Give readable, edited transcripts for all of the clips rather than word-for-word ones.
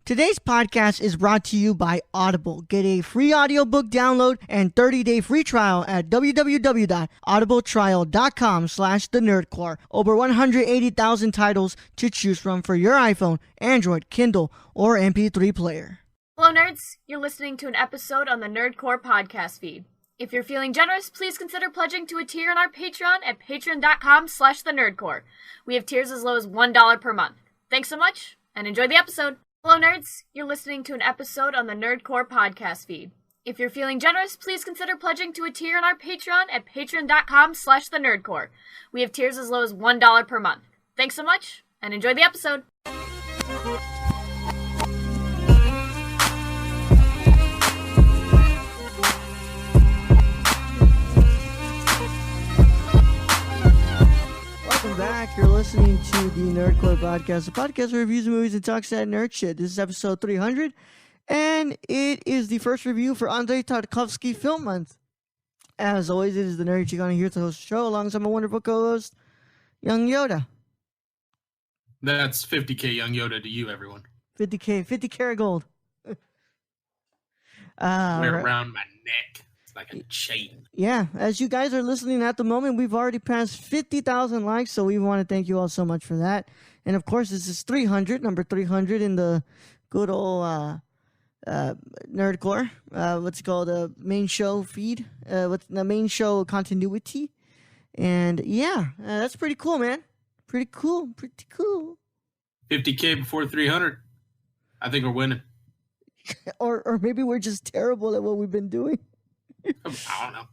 Today's podcast is brought to you by Audible. Get a free audiobook download and 30-day free trial at www.audibletrial.com/thenerdcore. Over 180,000 titles to choose from for your iPhone, Android, Kindle, or MP3 player. Hello, nerds. You're listening to an episode on the Nerdcore podcast feed. If you're feeling generous, please consider pledging to a tier on our Patreon at patreon.com/thenerdcore. We have tiers as low as $1 per month. Thanks so much, and enjoy the episode. Hello, nerds. You're listening to an episode on the Nerdcore podcast feed. If you're feeling generous, please consider pledging to a tier on our Patreon at patreon.com/thenerdcore. We have tiers as low as $1 per month. Thanks so much, and enjoy the episode. Welcome back. You're listening to the Nerdcore podcast, a podcast that reviews movies and talks that nerd shit. This is episode 300, and it is the first review for Andrei Tarkovsky Film Month. As always, it is the Nerd Chicana here to host the show alongside my wonderful co-host, Young Yoda. That's 50K Young Yoda to you, everyone. 50 karat gold. Wear it around my neck. It's like a chain. Yeah, as you guys are listening at the moment, we've already passed 50,000 likes, so we want to thank you all so much for that. And of course, this is 300, number 300 in the good old Nerdcore. What's it called? The main show feed. What's the main show continuity? And yeah, that's pretty cool, man. Pretty cool. 50K before 300. I think we're winning. or maybe we're just terrible at what we've been doing. I don't know.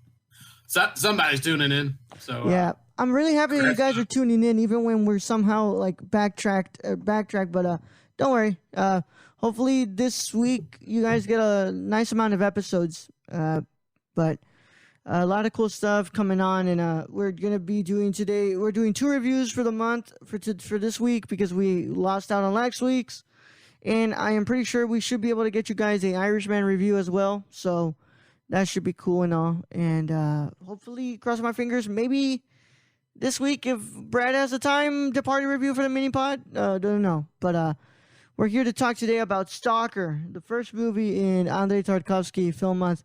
Somebody's tuning in. So yeah, I'm really happy that you guys are tuning in, even when we're somehow like backtracked. But don't worry. Hopefully this week you guys get a nice amount of episodes. But a lot of cool stuff coming on, and we're gonna be doing today. We're doing 2 reviews for the month for this week because we lost out on last week's, and I am pretty sure we should be able to get you guys a Irishman review as well. So that should be cool and all. And hopefully, cross my fingers, maybe this week, if Brad has the time, to party review for the mini pod. Don't know. But we're here to talk today about Stalker, the first movie in Andrei Tarkovsky Film Month.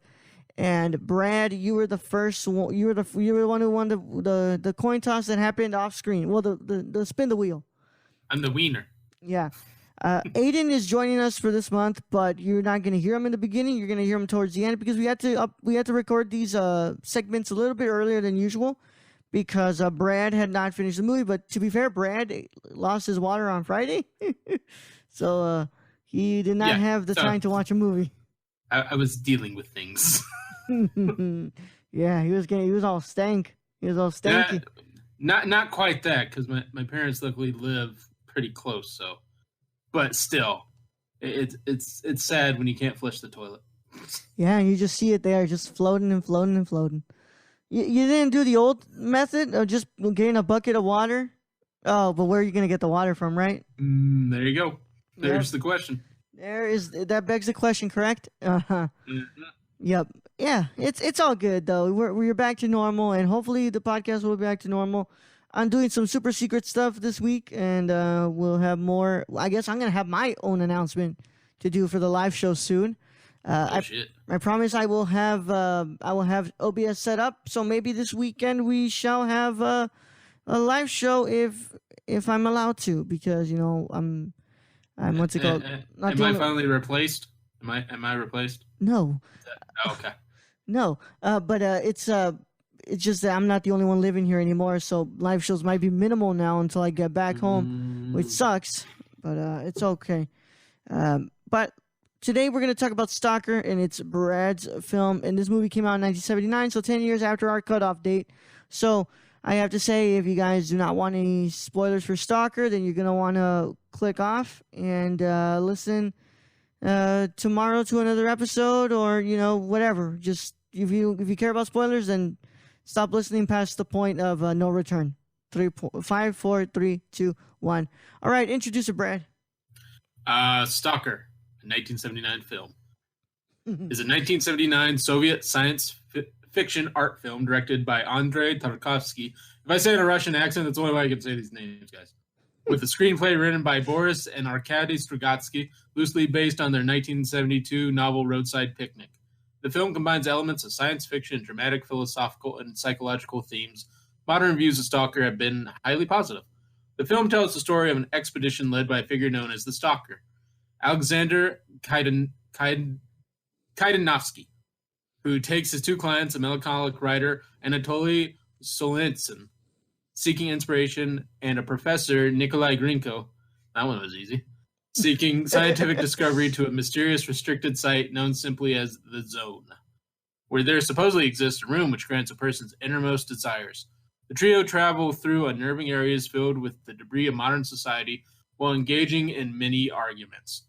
And Brad, you were the first one. You were the one who won the coin toss that happened off screen. Well, the spin the wheel. I'm the wiener. Yeah. Ayden is joining us for this month, but you're not going to hear him in the beginning. You're going to hear him towards the end because we had to record these segments a little bit earlier than usual because Brad had not finished the movie. But to be fair, Brad lost his water on Friday, so he did not have the time to watch a movie. I was dealing with things. Yeah, he was all stank. He was all stanky. Not quite that, because my parents luckily live pretty close, so. But still, it's sad when you can't flush the toilet. Yeah, you just see it there, just floating and floating and floating. You didn't do the old method of just getting a bucket of water? Oh, but where are you going to get the water from, right? There you go. There's the question. That begs the question, correct? Uh-huh. Mm-hmm. Yep. Yeah, it's all good, though. We're back to normal, and hopefully the podcast will be back to normal. I'm doing some super secret stuff this week, and we'll have more. I guess I'm going to have my own announcement to do for the live show soon. Shit. I promise I will have OBS set up, so maybe this weekend we shall have a live show if I'm allowed to, because, you know, I'm what's it called? Am I finally replaced? Am I replaced? No. Okay. No. But it's just that I'm not the only one living here anymore, so live shows might be minimal now until I get back home, which sucks, but it's okay. But today we're going to talk about Stalker, and it's Brad's film, and this movie came out in 1979, so 10 years after our cutoff date. So I have to say, if you guys do not want any spoilers for Stalker, then you're going to want to click off and listen tomorrow to another episode, or, you know, whatever. Just if you care about spoilers, then stop listening past the point of no return. 5, 4, 3, 2, 1. All right, introduce it, Brad. Stalker, a 1979 film, is a 1979 Soviet science fiction art film directed by Andrei Tarkovsky. If I say it in a Russian accent, that's the only way I can say these names, guys. with a screenplay written by Boris and Arkady Strugatsky, loosely based on their 1972 novel Roadside Picnic. The film combines elements of science fiction, dramatic, philosophical, and psychological themes. Modern reviews of Stalker have been highly positive. The film tells the story of an expedition led by a figure known as the Stalker, Alexander Kaidanovsky, who takes his two clients, a melancholic writer, Anatoly Solzhenitsyn, seeking inspiration, and a professor, Nikolai Grinko, that one was easy, seeking scientific discovery to a mysterious restricted site known simply as the Zone, where there supposedly exists a room which grants a person's innermost desires. The trio travel through unnerving areas filled with the debris of modern society while engaging in many arguments.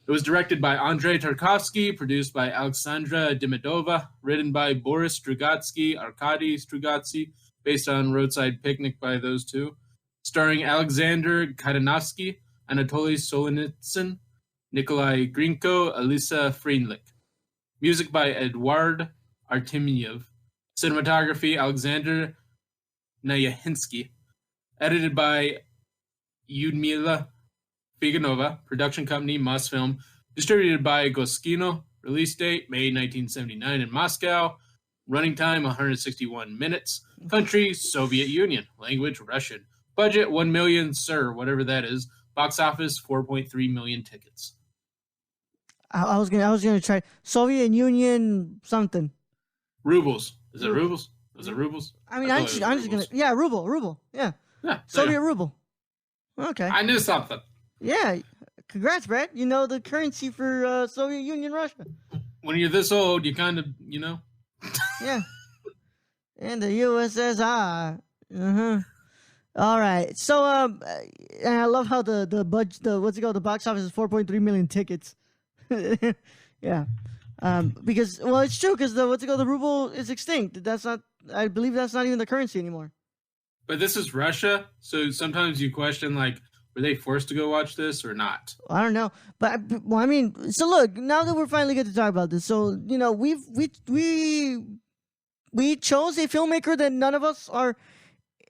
It was directed by Andrei Tarkovsky, produced by Alexandra Demidova, written by Boris Strugatsky, Arkady Strugatsky, based on Roadside Picnic by those two, starring Alexander Kaidanovsky, Anatoly Solzhenitsyn, Nikolai Grinko, Elisa Freinlich. Music by Eduard Artemyev. Cinematography, Alexander Nayahinsky. Edited by Yudmila Figanova. Production company, Mosfilm. Distributed by Goskino. Release date, May 1979 in Moscow. Running time, 161 minutes. Country, Soviet Union. Language, Russian. Budget, 1 million, sir, whatever that is. Box office, 4.3 million tickets. I was gonna try Soviet Union something. Rubles. Is it rubles? Is it rubles? I mean, I'm just gonna ruble. Yeah. Soviet ruble. Okay. I knew something. Yeah. Congrats, Brad. You know the currency for Soviet Union, Russia. When you're this old, you kind of, you know. Yeah. And the USSR. All right. So and I love how the budget, the box office is 4.3 million tickets. Yeah. Because it's true, because the ruble is extinct. I believe that's not even the currency anymore. But this is Russia, so sometimes you question, like, were they forced to go watch this or not? I don't know, but I mean, so look, now that we're finally get to talk about this, so you know, we chose a filmmaker that none of us are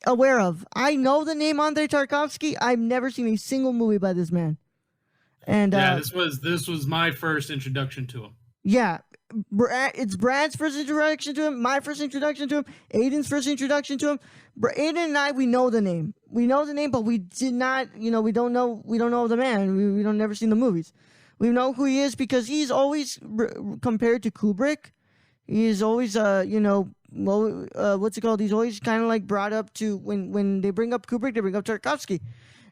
aware of. I know the name Andrei Tarkovsky. I've never seen a single movie by this man. And this was my first introduction to him. Yeah, it's Brad's first introduction to him, my first introduction to him, Ayden's first introduction to him. Ayden and I, we know the name, but we did not, we don't know the man. We don't never seen the movies. We know who he is because he's always compared to Kubrick. He's always, what's it called? He's always kind of like brought up to when they bring up Kubrick, they bring up Tarkovsky,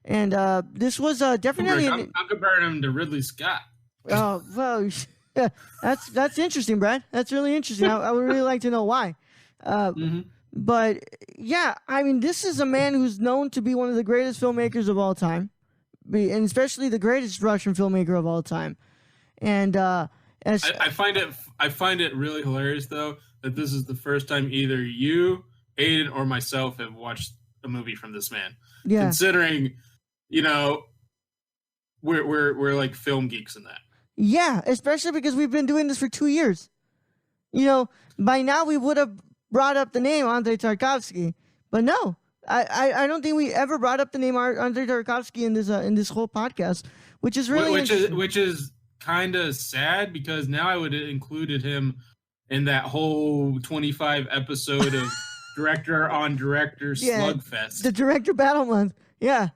and this was definitely. I'm comparing him to Ridley Scott. Oh well. Yeah, that's interesting, Brad. That's really interesting. I would really like to know why. But yeah, I mean, this is a man who's known to be one of the greatest filmmakers of all time, and especially the greatest Russian filmmaker of all time. And I find it really hilarious though that this is the first time either you, Ayden, or myself have watched a movie from this man. Yeah. Considering, we're like film geeks in that. Yeah, especially because we've been doing this for 2 years. By now we would have brought up the name Andrei Tarkovsky, but no, I don't think we ever brought up the name Andrei Tarkovsky in this whole podcast, which is really which is kind of sad because now I would have included him in that whole 25 episode of director on director slugfest. The director battle month. Yeah.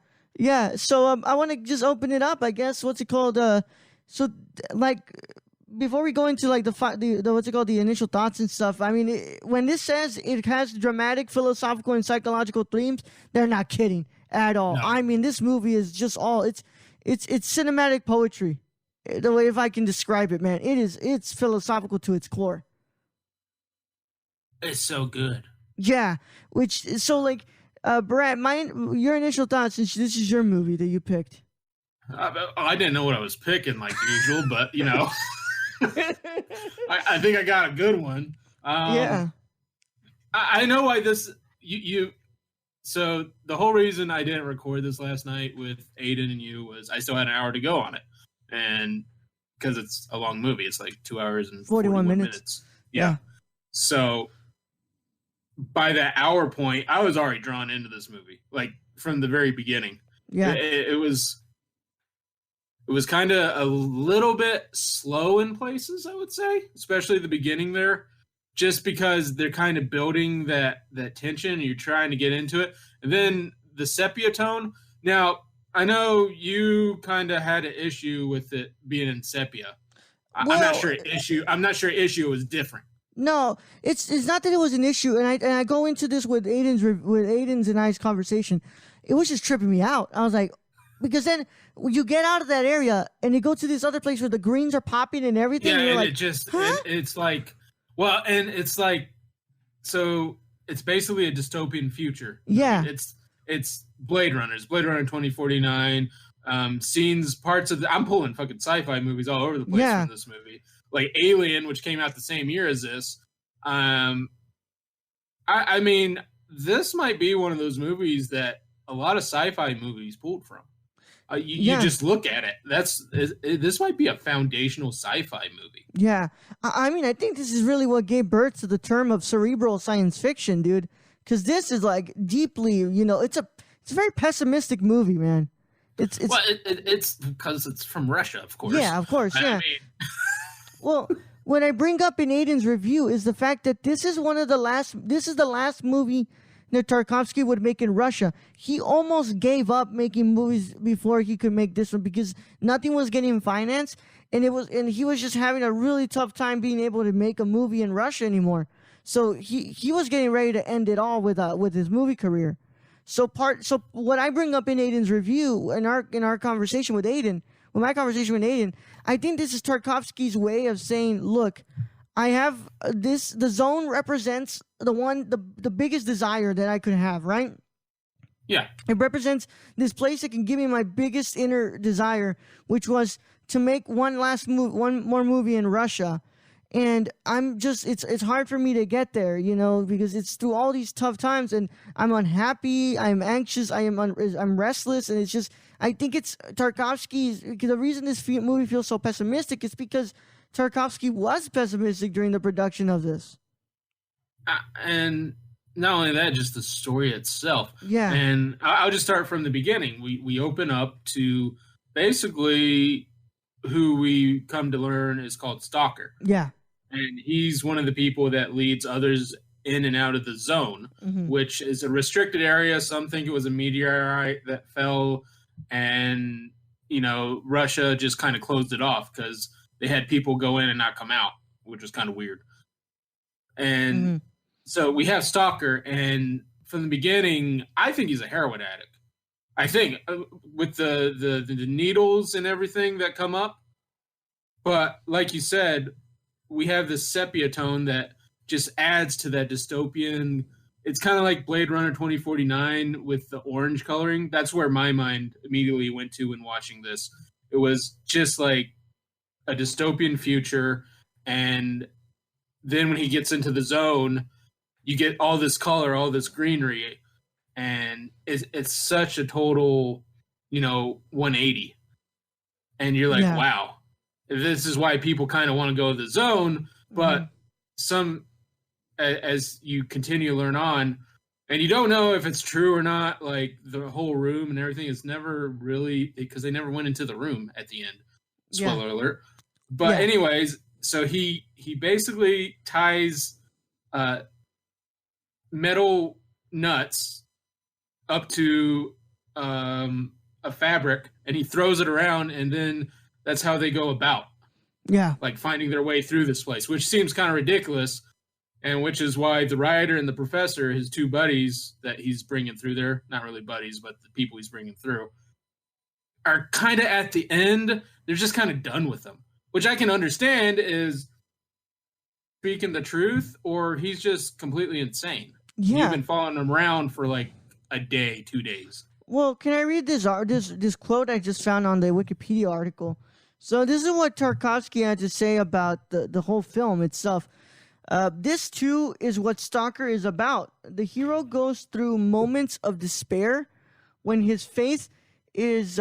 So I want to just open it up. I guess what's it called? So, like, before we go into like the initial thoughts and stuff. I mean, when this says it has dramatic, philosophical, and psychological themes, they're not kidding at all. No. I mean, this movie is just all it's cinematic poetry. The way if I can describe it, man, it's philosophical to its core. It's so good. Yeah, Brad, your initial thoughts since this is your movie that you picked. I didn't know what I was picking like usual, but I think I got a good one. Yeah, I know why this you. So the whole reason I didn't record this last night with Ayden and you was I still had an hour to go on it, and because it's a long movie, it's like 2 hours and 41 minutes. Yeah. So by that hour point, I was already drawn into this movie, like from the very beginning. Yeah. It was kind of a little bit slow in places, I would say, especially the beginning there, just because they're kind of building that tension and you're trying to get into it. And then the sepia tone. Now, I know you kind of had an issue with it being in sepia. I'm not sure issue was different. No, it's not that it was an issue, and I go into this with Ayden's and I's conversation. It was just tripping me out. I was like, because then you get out of that area and you go to this other place where the greens are popping and everything. Yeah, and and like, it just huh? it's like, well, and it's like, so it's basically a dystopian future. Yeah. It's Blade Runner 2049. Scenes, parts of I'm pulling fucking sci-fi movies all over the place from this movie, like Alien, which came out the same year as this. I mean, this might be one of those movies that a lot of sci-fi movies pulled from. You just look at it. This might be a foundational sci-fi movie. Yeah, I mean, I think this is really what gave birth to the term of cerebral science fiction, dude. Because this is like deeply, it's a very pessimistic movie, man. It's because it's from Russia, of course. Yeah, of course. Yeah. I mean... Well, what I bring up in Ayden's review is the fact that this is the last movie that Tarkovsky would make in Russia. He almost gave up making movies before he could make this one because nothing was getting financed, and he was just having a really tough time being able to make a movie in Russia anymore. So he was getting ready to end it all with his movie career. So what I bring up in Ayden's review in our conversation with Ayden, I think this is Tarkovsky's way of saying, look, I have this. The zone represents the biggest desire that I could have, right? Yeah. It represents this place that can give me my biggest inner desire, which was to make one more movie in Russia. And it's hard for me to get there, because it's through all these tough times, and I'm unhappy, I'm anxious, I'm restless, and it's just, I think it's Tarkovsky's, because the reason this movie feels so pessimistic is because Tarkovsky was pessimistic during the production of this. And not only that, just the story itself. Yeah. And I'll just start from the beginning. We open up to basically who we come to learn is called Stalker. Yeah. And he's one of the people that leads others in and out of the zone, which is a restricted area. Some think it was a meteorite that fell, and, Russia just kind of closed it off because they had people go in and not come out, which was kind of weird. And so we have Stalker, and from the beginning, I think he's a heroin addict. I think with the needles and everything that come up. But like you said, we have this sepia tone that just adds to that dystopian. It's kind of like Blade Runner 2049 with the orange coloring. That's where my mind immediately went to when watching this. It was just like a dystopian future. And then when he gets into the zone, you get all this color, all this greenery. And it's such a total, 180. And you're like, wow. This is why people kind of want to go to the zone, but as you continue to learn on, and you don't know if it's true or not, like the whole room and everything is never really, because they never went into the room at the end. Spoiler alert. But anyways, so he basically ties metal nuts up to a fabric, and he throws it around, and then that's how they go about. Yeah. Like finding their way through this place, which seems kind of ridiculous, and which is why the writer and the professor, his two buddies that he's bringing through there, not really buddies, but the people he's bringing through, are kind of at the end. They're just kind of done with them, which I can understand is speaking the truth, or he's just completely insane. Yeah. You've been following him around for like a day, 2 days. Well, can I read this quote I just found on the Wikipedia article? So this is what Tarkovsky had to say about the whole film itself. This too is what Stalker is about. The hero goes through moments of despair when his faith is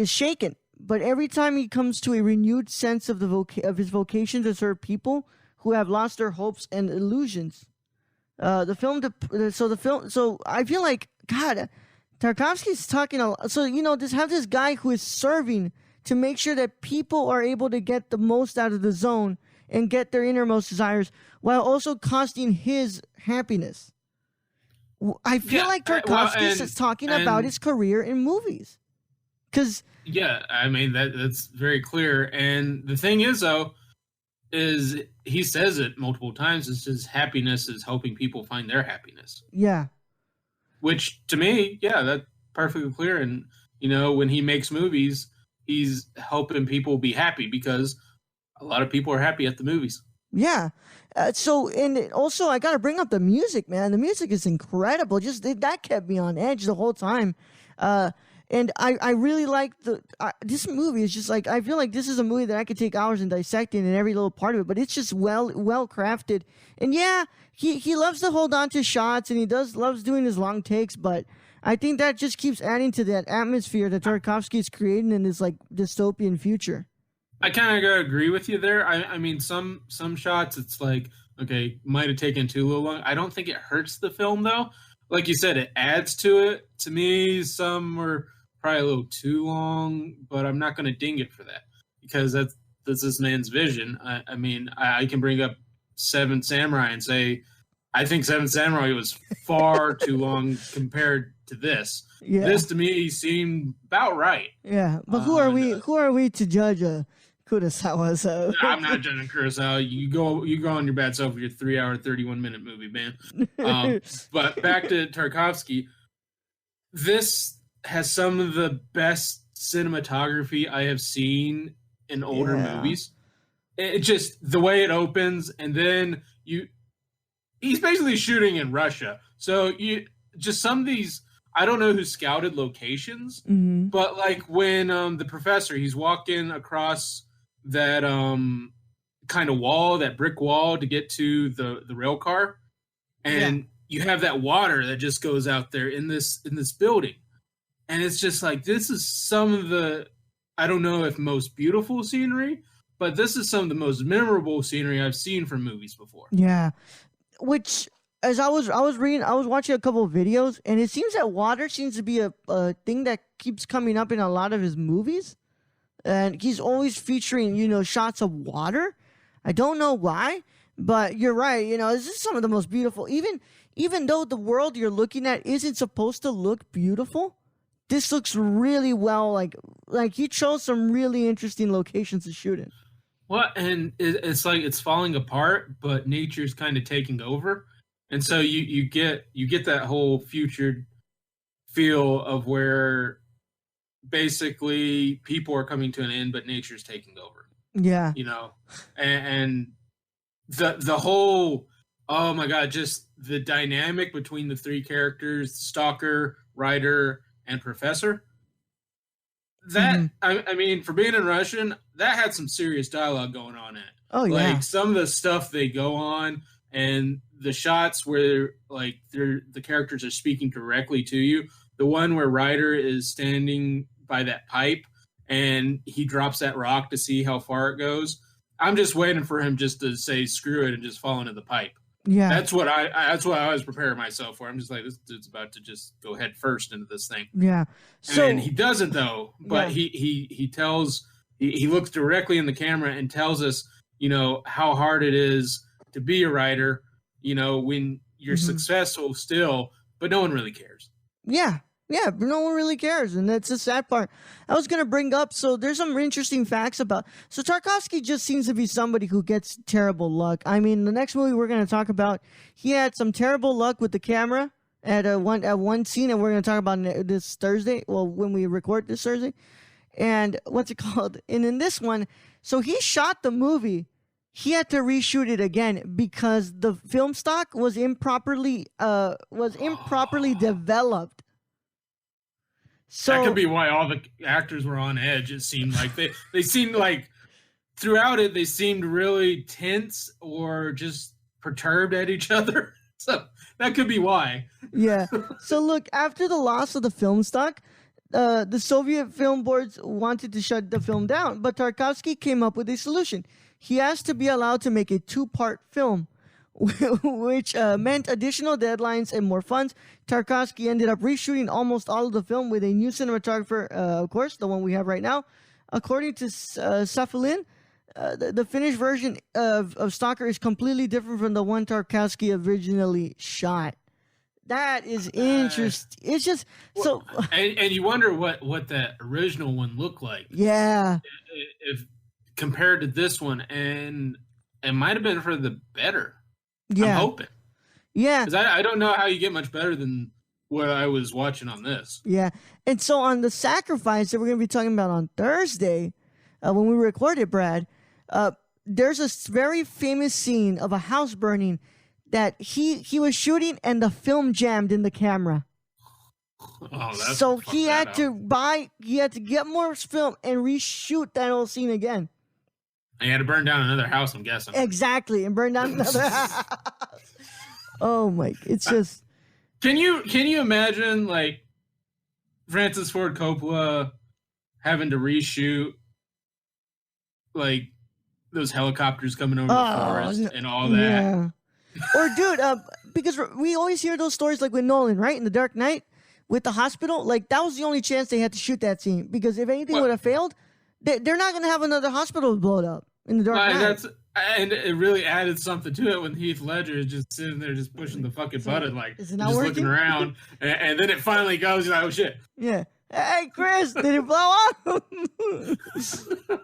shaken, but every time he comes to a renewed sense of his vocation to serve people who have lost their hopes and illusions. So I feel like, God, Tarkovsky's talking a lot. So, just have this guy who is serving to make sure that people are able to get the most out of the zone and get their innermost desires while also costing his happiness. I feel like Tarkovsky is talking about his career in movies. Yeah, I mean, that's very clear. And the thing is, though, is he says it multiple times. It's his happiness is helping people find their happiness. Yeah. Which, to me, yeah, that's perfectly clear. And, when he makes movies, he's helping people be happy because a lot of people are happy at the movies. Yeah. And also, I got to bring up the music, man. The music is incredible. Just that kept me on edge the whole time. And I really like this movie. Is just like, I feel like this is a movie that I could take hours and dissect in every little part of it, but it's just well crafted. And yeah, he loves to hold on to shots, and he loves doing his long takes, but I think that just keeps adding to that atmosphere that Tarkovsky is creating in this like dystopian future. I kind of gotta agree with you there. I mean, some shots, it's like, okay, might have taken too long. I don't think it hurts the film, though. Like you said, it adds to it. To me, some were probably a little too long, but I'm not going to ding it for that because that's this man's vision. I mean, I can bring up Seven Samurai and say, I think Seven Samurai was far too long compared to this. Yeah. This, to me, seemed about right. Yeah, but who are we to judge Kurosawa? So I'm not judging Kurosawa. You go on your bad self with your 3-hour, 31-minute movie, man. But back to Tarkovsky, this has some of the best cinematography I have seen in older movies. It just, the way it opens, and then he's basically shooting in Russia. So some of these, I don't know who scouted locations, but like when the professor, he's walking across that kind of wall, that brick wall to get to the rail car, and you have that water that just goes out there in this building. And it's just like, this is some of the, I don't know if most beautiful scenery, but this is some of the most memorable scenery I've seen from movies before. Yeah. Which, as I was watching a couple of videos, and it seems that water seems to be a thing that keeps coming up in a lot of his movies. And he's always featuring, shots of water. I don't know why, but you're right. This is some of the most beautiful, even though the world you're looking at isn't supposed to look beautiful. This looks really well, like he chose some really interesting locations to shoot in. Well, and it's like it's falling apart, but nature's kind of taking over, and so you get that whole future feel of where basically people are coming to an end, but nature's taking over. Yeah, and the whole, oh my god, just the dynamic between the three characters, Stalker, Ryder, and Professor. That I mean, for being in Russian, that had some serious dialogue going on in it. Oh yeah, like some of the stuff they go on, and the shots where like the characters are speaking directly to you. The one where Ryder is standing by that pipe and he drops that rock to see how far it goes. I'm just waiting for him just to say screw it and just fall into the pipe. Yeah, that's what I was preparing myself for. I'm just like, this dude's about to just go head first into this thing. Yeah, and he doesn't though. But he tells, he looks directly in the camera and tells us, how hard it is to be a writer. When you're successful still, but no one really cares. Yeah, but no one really cares, and that's the sad part. I was going to bring up, so there's some interesting facts about... So Tarkovsky just seems to be somebody who gets terrible luck. I mean, the next movie we're going to talk about, he had some terrible luck with the camera at one scene, and we're going to talk about this Thursday, well, when we record this Thursday. And what's it called? And in this one, so he shot the movie. He had to reshoot it again because the film stock was improperly developed. So that could be why all the actors were on edge. It seemed like they seemed like throughout it they seemed really tense or just perturbed at each other. So that could be why. Yeah. So look, after the loss of the film stock, the Soviet film boards wanted to shut the film down, but Tarkovsky came up with a solution. He asked to be allowed to make a 2-part film which meant additional deadlines and more funds. Tarkovsky ended up reshooting almost all of the film with a new cinematographer, of course, the one we have right now. According to Safalin, the finished version of Stalker is completely different from the one Tarkovsky originally shot. That is interesting. It's just so. And you wonder what that original one looked like. Yeah. If compared to this one, and it might have been for the better. Yeah. I'm hoping. Yeah. Because I don't know how you get much better than what I was watching on this. Yeah. And so on The Sacrifice that we're going to be talking about on Thursday, when we recorded, Brad, there's a very famous scene of a house burning that he was shooting and the film jammed in the camera. Oh, so he had to get more film and reshoot that whole scene again. And he had to burn down another house, I'm guessing. Exactly, and burn down another house. Oh my! It's just. Can you imagine like Francis Ford Coppola having to reshoot like those helicopters coming over the forest and all that? Yeah. Or dude, because we always hear those stories like with Nolan, right? In The Dark Knight with the hospital, like that was the only chance they had to shoot that scene, because if anything would have failed, they're not going to have another hospital blown up in The Dark Knight. And it really added something to it when Heath Ledger is just sitting there just pushing the fucking button, like just looking around, and then it finally goes, you're like, oh shit. Yeah. Hey Chris, did it blow up?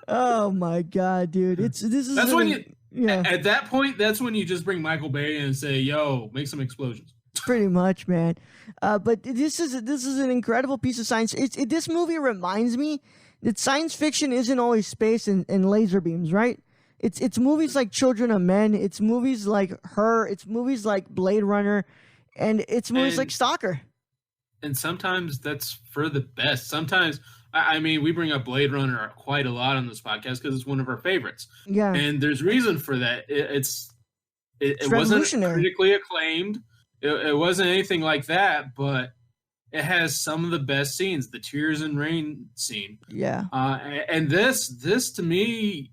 Oh my god, dude. That's when you at that point, that's when you just bring Michael Bay in and say, yo, make some explosions. Pretty much, man. But this is an incredible piece of science. This movie reminds me that science fiction isn't always space and laser beams, right? It's movies like Children of Men. It's movies like Her. It's movies like Blade Runner, and it's movies like Stalker. And sometimes that's for the best. Sometimes, I mean, we bring up Blade Runner quite a lot on this podcast because it's one of our favorites. Yeah, and there's reason for that. It wasn't critically acclaimed. It wasn't anything like that, but it has some of the best scenes. The Tears and Rain scene. Yeah. And this to me,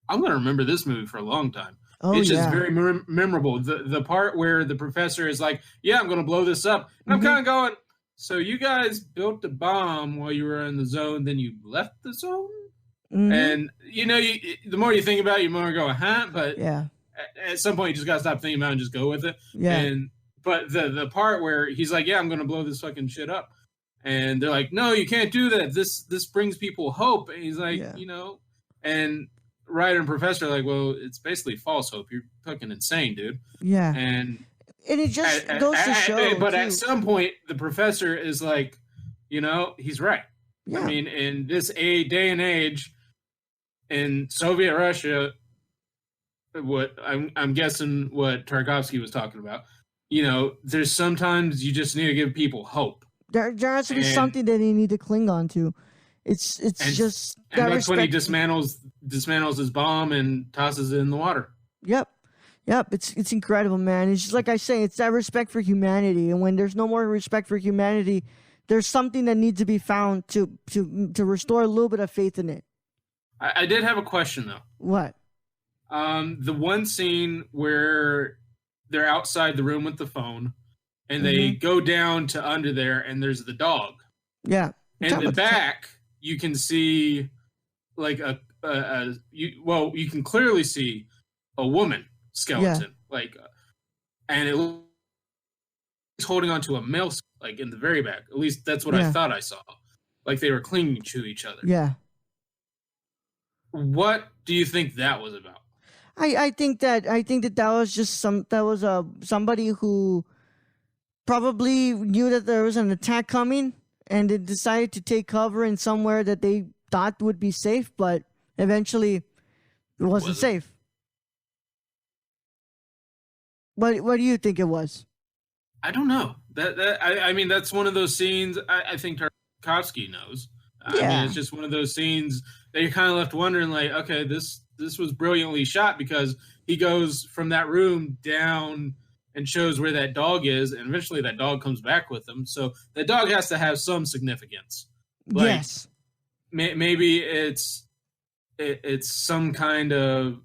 I'm going to remember this movie for a long time. Oh, it's just very memorable. The part where the professor is like, yeah, I'm going to blow this up. And I'm kind of going, so you guys built a bomb while you were in the zone, then you left the zone? Mm-hmm. And, the more you think about it, you more go, huh? But at some point, you just got to stop thinking about it and just go with it. Yeah. But the part where he's like, yeah, I'm going to blow this fucking shit up. And they're like, no, you can't do that. This brings people hope. And he's like, and Ryder and Professor are like, well, it's basically false hope. You're fucking insane, dude. Yeah. And it just goes to show. But at some point, the professor is like, he's right. Yeah. I mean, in this day and age, in Soviet Russia, what I'm guessing what Tarkovsky was talking about, there's sometimes you just need to give people hope. There has to be something that they need to cling on to. It's just that and that's when he dismantles his bomb and tosses it in the water. Yep. It's incredible, man. It's just like I say, it's that respect for humanity, and when there's no more respect for humanity, there's something that needs to be found to restore a little bit of faith in it. I did have a question though. What? The one scene where they're outside the room with the phone, and they go down to under there, and there's the dog. Yeah. In the back, you can see like you can clearly see a woman skeleton, and it's holding onto a male, like in the very back. At least that's what I thought I saw. Like they were clinging to each other. Yeah. What do you think that was about? I think that was just somebody who probably knew that there was an attack coming, and they decided to take cover in somewhere that they thought would be safe, but eventually it wasn't safe. What do you think it was? I don't know. I mean, that's one of those scenes I think Tarkovsky knows. I mean, it's just one of those scenes that you're kind of left wondering, like, okay, this was brilliantly shot, because he goes from that room down and shows where that dog is, and eventually that dog comes back with him. So that dog has to have some significance. Like, yes. Maybe it's some kind of,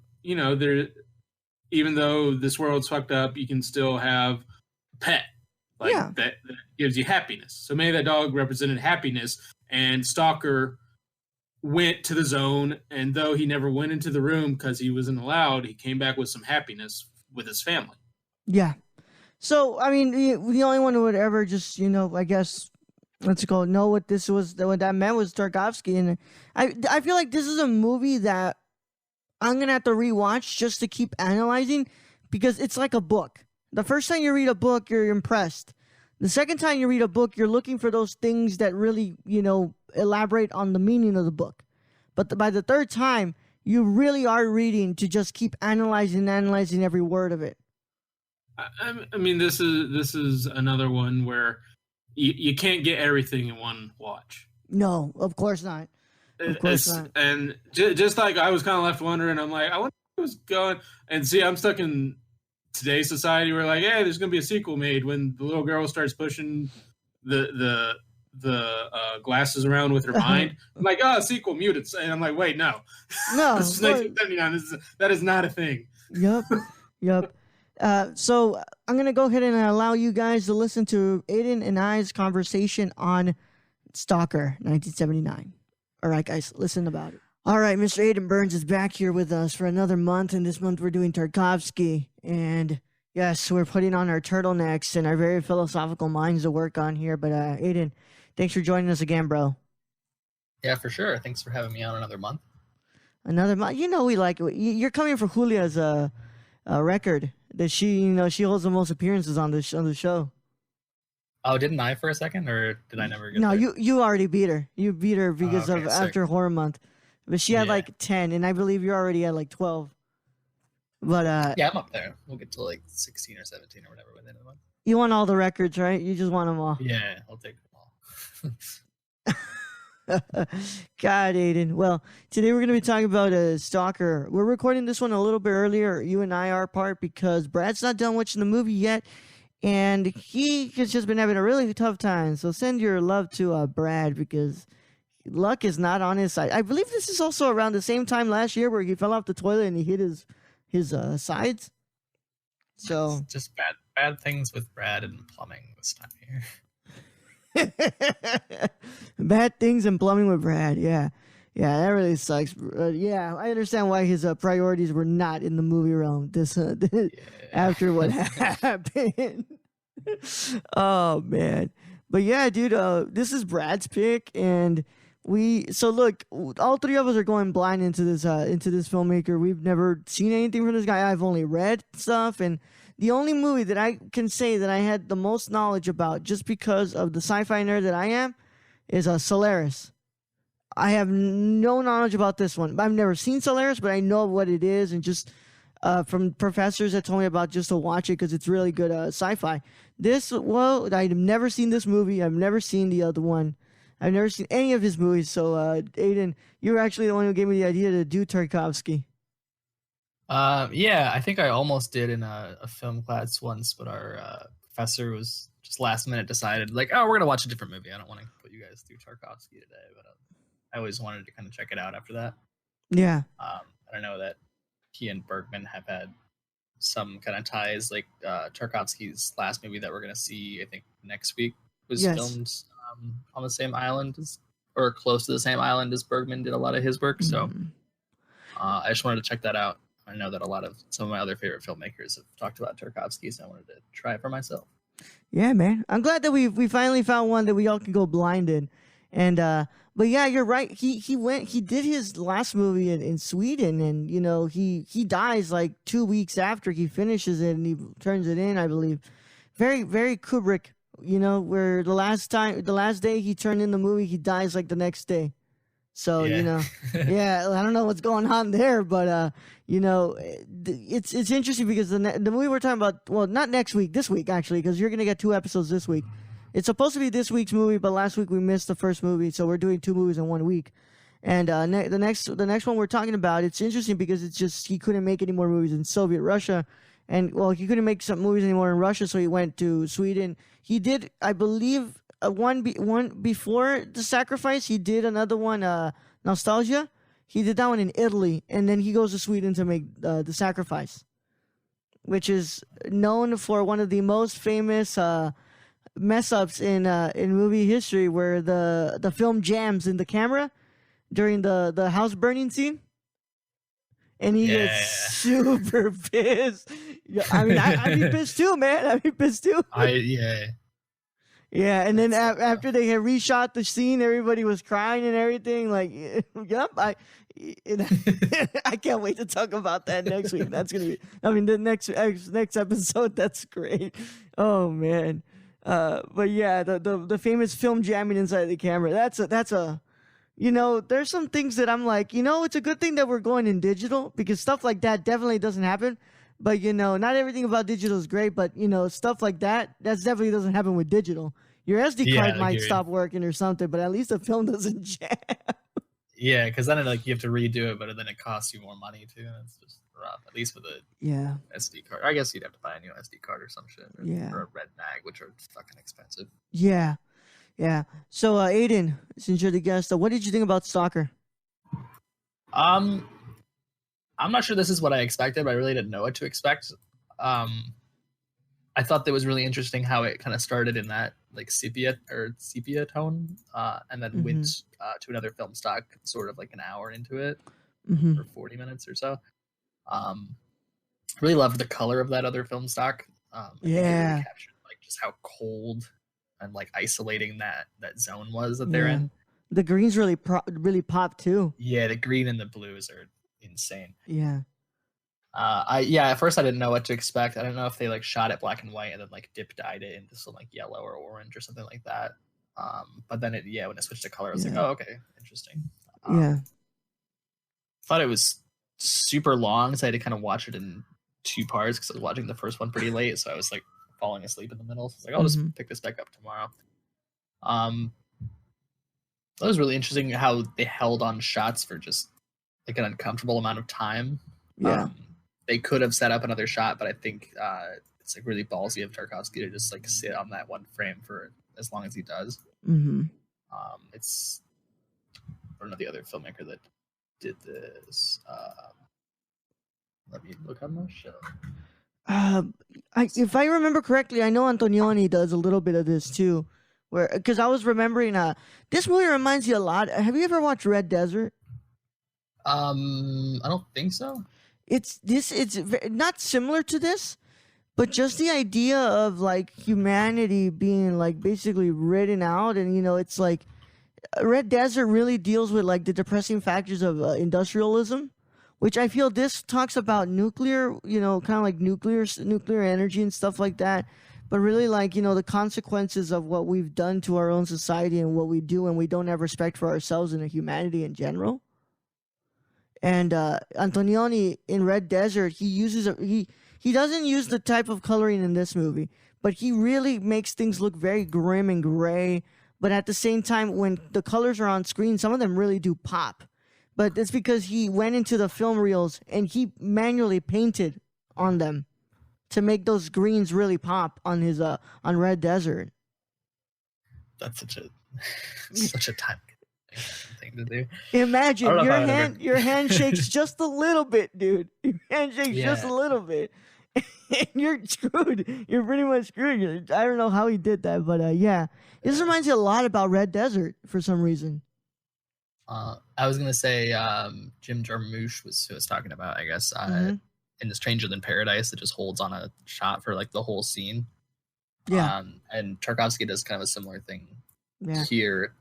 even though this world's fucked up, you can still have a pet that gives you happiness. So maybe that dog represented happiness, and Stalker went to the zone, and though he never went into the room because he wasn't allowed, he came back with some happiness with his family. Yeah. So, I mean, the only one who would ever just, I guess, know what that meant was Tarkovsky. And I feel like this is a movie that I'm going to have to rewatch just to keep analyzing, because it's like a book. The first time you read a book, you're impressed. The second time you read a book, you're looking for those things that really, elaborate on the meaning of the book. But by the third time, you really are reading to just keep analyzing every word of it. I mean, this is another one where you can't get everything in one watch. No, of course not. Of course not. And just like I was kind of left wondering, I'm like, I wonder who was going. And see, I'm stuck in today's society where like, hey, there's going to be a sequel made when the little girl starts pushing the glasses around with her mind. I'm like, oh, sequel, mutants. And I'm like, wait, no. This is 1979. That is not a thing. Yep. So I'm going to go ahead and allow you guys to listen to Ayden and I's conversation on Stalker 1979. All right, guys, listen about it. All right, Mr. Ayden Byrnes is back here with us for another month, and this month we're doing Tarkovsky. And yes, we're putting on our turtlenecks and our very philosophical minds to work on here. But Ayden, thanks for joining us again, bro. Yeah, for sure. Thanks for having me on another month. Another month? We like it. You're coming for Julia's record that she holds the most appearances on the show. Oh, didn't I for a second, or did I never get No, there? you already beat her. You beat her because okay, of sick. after Horror Month. But she had like 10, and I believe you're already at like 12. But yeah, I'm up there. We'll get to like 16 or 17 or whatever by the end of the month. You want all the records, right? You just want them all. Yeah, I'll take them all. God, Ayden. Well, today we're going to be talking about Stalker. We're recording this one a little bit earlier. You and I are apart because Brad's not done watching the movie yet, and he has just been having a really tough time. So send your love to Brad, because luck is not on his side. I believe this is also around the same time last year where he fell off the toilet and he hit his sides. So It's just bad things with Brad and plumbing this time of year. Bad things and plumbing with Brad. Yeah, that really sucks. Yeah, I understand why his priorities were not in the movie realm. After what happened. Oh man, but yeah, dude. This is Brad's pick, and look, all three of us are going blind into this filmmaker. We've never seen anything from this guy. I've only read stuff, and the only movie that I can say that I had the most knowledge about, just because of the sci-fi nerd that I am, is Solaris. I have no knowledge about this one. I've never seen Solaris, but I know what it is, and just from professors that told me about just to watch it because it's really good sci-fi. I've never seen this movie. I've never seen the other one. I've never seen any of his movies. So, Ayden, you were actually the one who gave me the idea to do Tarkovsky. Yeah, I think I almost did in a film class once, but our professor was just last minute decided, like, oh, we're going to watch a different movie. I don't want to put you guys through Tarkovsky today, but I always wanted to kind of check it out after that. Yeah. I know that he and Bergman have had some kind of ties, like Tarkovsky's last movie that we're going to see, I think, next week was filmed on the same island or close to the same island as Bergman did a lot of his work. So I just wanted to check that out. I know that some of my other favorite filmmakers have talked about Tarkovsky, so I wanted to try it for myself. Yeah, man. I'm glad that we finally found one that we all can go blind in. And but yeah, you're right. He did his last movie in Sweden, and he dies like 2 weeks after he finishes it, and he turns it in, I believe. Very, very Kubrick, where the last day he turned in the movie, he dies like the next day. So, Yeah. Yeah, I don't know what's going on there, but, it's interesting because the movie we're talking about, well, not next week, this week, actually, because you're going to get 2 episodes this week. It's supposed to be this week's movie, but last week we missed the first movie, so we're doing 2 movies in 1 week. And the next one we're talking about, it's interesting because it's just he couldn't make any more movies in Soviet Russia. And, well, he couldn't make some movies anymore in Russia, so he went to Sweden. He did, I believe, one before The Sacrifice. He did another one, Nostalgia. He did that one in Italy, and then he goes to Sweden to make The Sacrifice. which is known for one of the most famous mess ups in movie history, where the film jams in the camera during the house burning scene, and he gets super pissed. I mean, I'd be pissed too, man. I'd be pissed too. Yeah, and then after they had reshot the scene, everybody was crying and everything. Like, yep, I can't wait to talk about that next week. That's gonna be, I mean, the next episode. That's great. Oh man, but yeah, the famous film jamming inside the camera. That's a, you know, there's some things that I'm like, you know, it's a good thing that we're going in digital, because stuff like that definitely doesn't happen. But, you know, not everything about digital is great, but, you know, stuff like that definitely doesn't happen with digital. Your SD card might stop working or something, but at least the film doesn't jam. Yeah, because then you have to redo it, but then it costs you more money too. It's just rough, at least with a SD card. I guess you'd have to buy a new SD card or some shit, or a red mag, which are fucking expensive. Yeah. So, Ayden, since you're the guest, what did you think about Stalker? I'm not sure this is what I expected, but I really didn't know what to expect. I thought that was really interesting how it kind of started in that like sepia tone, and then went to another film stock sort of like an hour into it, or 40 minutes or so. Really loved the color of that other film stock. I think it really captured like just how cold and like isolating that zone was that they're in. The greens really pop too. Yeah, the green and the blues are insane. Yeah. At first I didn't know what to expect. I don't know if they like shot it black and white and then like dip dyed it into some like yellow or orange or something like that. But then when it switched to color, I was like, oh, okay, interesting. Thought it was super long, so I had to kind of watch it in 2 parts because I was watching the first one pretty late, so I was like falling asleep in the middle. So I was like, I'll just pick this back up tomorrow. That was really interesting how they held on shots for just like an uncomfortable amount of time. They could have set up another shot, but I think it's like really ballsy of Tarkovsky to just like sit on that one frame for as long as he does. It's, I don't know the other filmmaker that did this. Let me look on my show. If I remember correctly, I know Antonioni does a little bit of this too. Because I was remembering, this movie reminds you a lot. Have you ever watched Red Desert? I don't think so. It's not similar to this, but just the idea of like humanity being like basically written out, and you know, it's like Red Desert really deals with like the depressing factors of industrialism, which I feel this talks about nuclear, you know, kind of like nuclear energy and stuff like that, but really like, you know, the consequences of what we've done to our own society and what we do and we don't have respect for ourselves and humanity in general. And Antonioni in Red Desert, he doesn't use the type of coloring in this movie, but he really makes things look very grim and gray. But at the same time, when the colors are on screen, some of them really do pop. But it's because he went into the film reels and he manually painted on them to make those greens really pop on his on Red Desert. That's such a time thing to do. Imagine your hand shakes just a little bit, dude. Your hand shakes just a little bit, and you're screwed. You're pretty much screwed. I don't know how he did that, but this reminds you a lot about Red Desert for some reason. I was gonna say Jim Jarmusch was who I was talking about. I guess in the Stranger Than Paradise, that just holds on a shot for like the whole scene. Yeah, and Tarkovsky does kind of a similar thing here.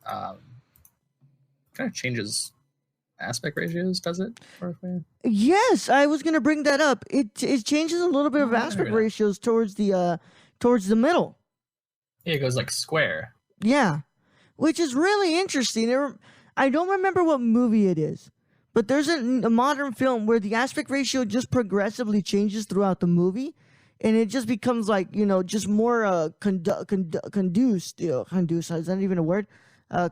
Kind of changes aspect ratios, does it? Yes, I was gonna bring that up. It changes a little bit of aspect ratios towards the middle. Yeah, it goes like square. Yeah, which is really interesting. I don't remember what movie it is, but there's a modern film where the aspect ratio just progressively changes throughout the movie, and it just becomes like, you know, just more conduced. Conduced, is that even a word?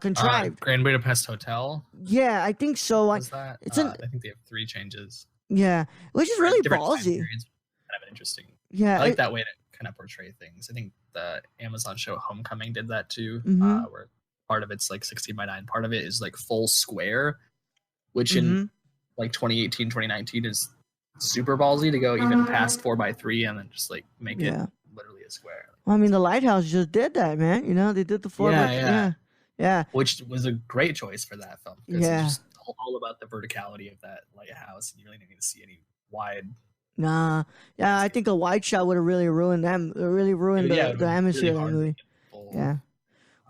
Contrived. Grand Budapest Hotel. Yeah, I think so. I think they have 3 changes. Yeah, which is really ballsy. Kind of an interesting. Yeah, I like that way to kind of portray things. I think the Amazon show Homecoming did that too, where part of it's like 16:9, part of it is like full square, which in like 2018, 2019 is super ballsy to go even past 4x3 and then just like make it literally a square. Well, I mean, the Lighthouse just did that, man. You know, they did the 4x3. Yeah. Which was a great choice for that film. Yeah. It's just all about the verticality of that lighthouse, and you really didn't need to see any wide. Nah. Yeah, I think a wide shot would have really ruined them. Really ruined the atmosphere of that movie. Yeah.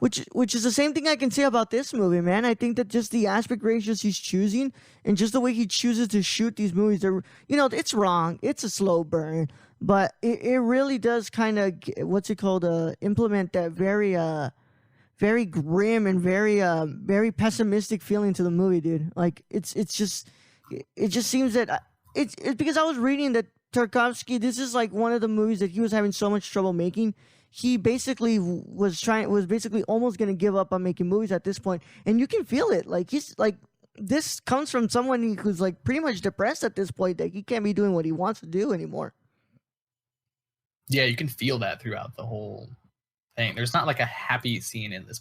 Which is the same thing I can say about this movie, man. I think that just the aspect ratios he's choosing and just the way he chooses to shoot these movies, it's wrong. It's a slow burn, but it really does kind of, implement that very grim and very pessimistic feeling to the movie, dude. Like it just seems that it's because I was reading that Tarkovsky, this is like one of the movies that he was having so much trouble making. He basically was basically almost going to give up on making movies at this point. And you can feel it. Like, he's like, this comes from someone who's like pretty much depressed at this point, that he can't be doing what he wants to do anymore. Yeah, you can feel that throughout the whole thing. There's not like a happy scene in this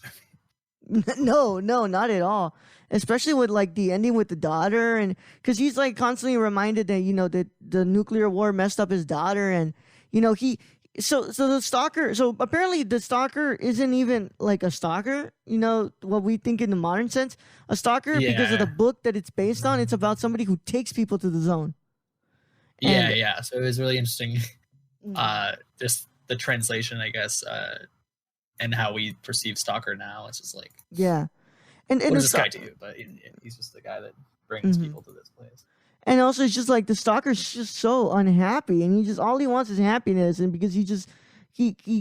movie. No, not at all. Especially with like the ending with the daughter, and because he's like constantly reminded that, you know, that the nuclear war messed up his daughter, and you know, So the stalker. So apparently the stalker isn't even like a stalker. You know what we think in the modern sense. A stalker, because of the book that it's based on, it's about somebody who takes people to the zone. Yeah. So it was really interesting. Just the translation, I guess, and how we perceive stalker now. It's just like, and what does this guy do? But he's just the guy that brings people to this place. And also, it's just like the stalker's just so unhappy, and all he wants is happiness, and because he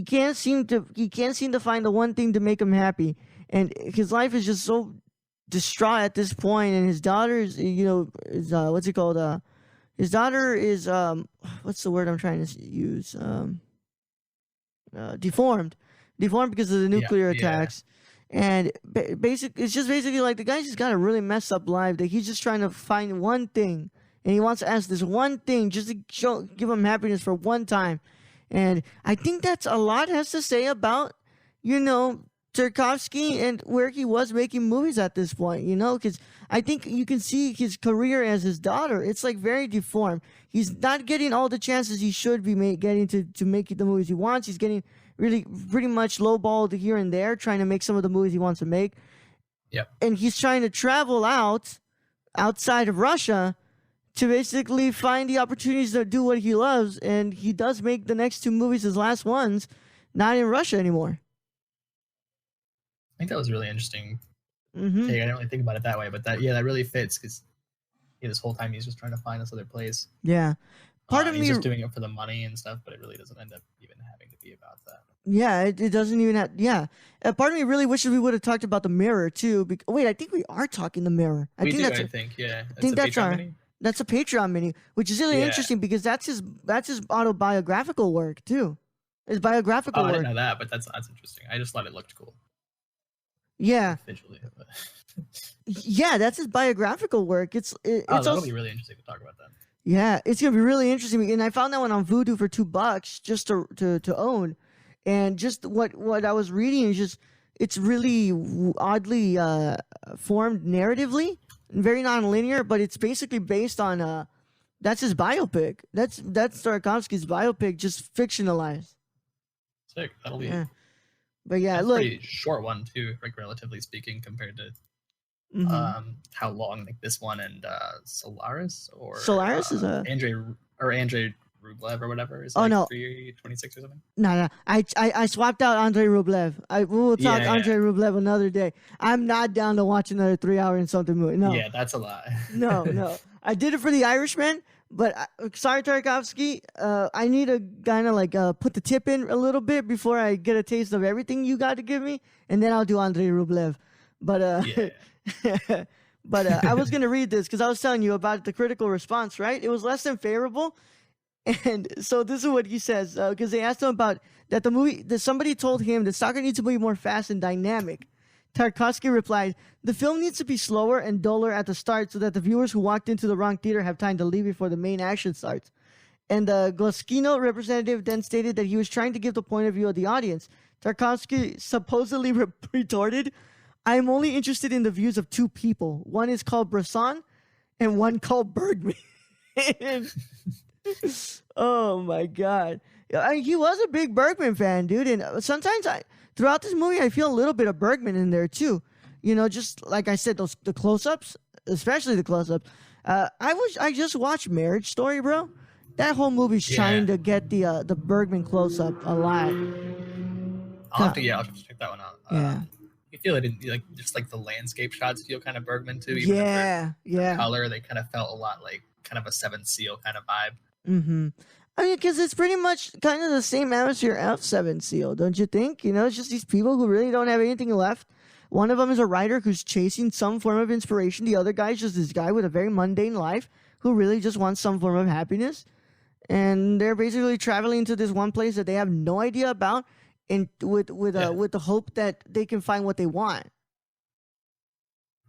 can't seem to find the one thing to make him happy, and his life is just so distraught at this point. And his daughter is, his daughter is what's the word I'm trying to use? Deformed because of the nuclear attacks. And it's just basically like the guy's just got a really messed up life, that he's just trying to find one thing, and he wants to ask this one thing just to give him happiness for one time. And I think that's a lot has to say about, you know, Tarkovsky and where he was making movies at this point, you know, because I think you can see his career as his daughter. It's like very deformed. He's not getting all the chances he should be getting to make the movies he wants. He's getting really pretty much lowballed here and there, trying to make some of the movies he wants to make. Yep. And he's trying to travel outside of Russia to basically find the opportunities to do what he loves. And he does make the next two movies, his last ones, not in Russia anymore. I think that was really interesting. Mm-hmm. I didn't really think about it that way, but that really fits, because this whole time he's just trying to find this other place. Yeah. Part of me he's just doing it for the money and stuff, but it really doesn't end up even having to be about that. Yeah, it doesn't even have. Yeah, part of me really wishes we would have talked about The Mirror too. Wait, I think we are talking The Mirror. I think that's a Patreon mini, which is really interesting because that's his autobiographical work too. His biographical work. I didn't know that, but that's interesting. I just thought it looked cool. Yeah. Visually, but... yeah, that's his biographical work. That'll be really interesting to talk about that. Yeah, it's gonna be really interesting, and I found that one on Vudu for $2 just to own, and just what I was reading is just it's really oddly formed narratively, and very non-linear, but it's basically based on that's his biopic. That's Tarkovsky's biopic, just fictionalized. Sick. That'll be. Yeah. But yeah, that's look, a pretty short one too, like relatively speaking, compared to how long like this one and Solaris is Andrei Rublev or whatever is 326 or something. No, I swapped out Andrei Rublev. We will talk Andrei Rublev another day. I'm not down to watch another 3 hour and something movie. No. Yeah, that's a lot. No. I did it for The Irishman, but sorry, Tarkovsky. I need to kind of like put the tip in a little bit before I get a taste of everything you got to give me, and then I'll do Andrei Rublev. But but I was gonna read this because I was telling you about the critical response, right? It was less than favorable, and so this is what he says because they asked him about that the movie that somebody told him that soccer needs to be more fast and dynamic. Tarkovsky replied, "The film needs to be slower and duller at the start so that the viewers who walked into the wrong theater have time to leave before the main action starts." And the Gloskino representative then stated that he was trying to give the point of view of the audience. Tarkovsky supposedly retorted, "I am only interested in the views of two people. One is called Bresson and one called Bergman." Oh my god. He was a big Bergman fan, dude, and sometimes throughout this movie I feel a little bit of Bergman in there too. Just like I said, the close-ups, especially the close-ups. I just watched Marriage Story, bro. That whole movie's trying to get the Bergman close-up a lot. I'll have to check that one out. Yeah. You feel it in just like the landscape shots feel kind of Bergman too. Even Yeah. Color, they kind of felt a lot like kind of a Seventh Seal kind of vibe. Mm-hmm. I mean, because it's pretty much kind of the same atmosphere of Seven Seal, don't you think? It's just these people who really don't have anything left. One of them is a writer who's chasing some form of inspiration. The other guy is just this guy with a very mundane life who really just wants some form of happiness. And they're basically traveling to this one place that they have no idea about, and with the hope that they can find what they want.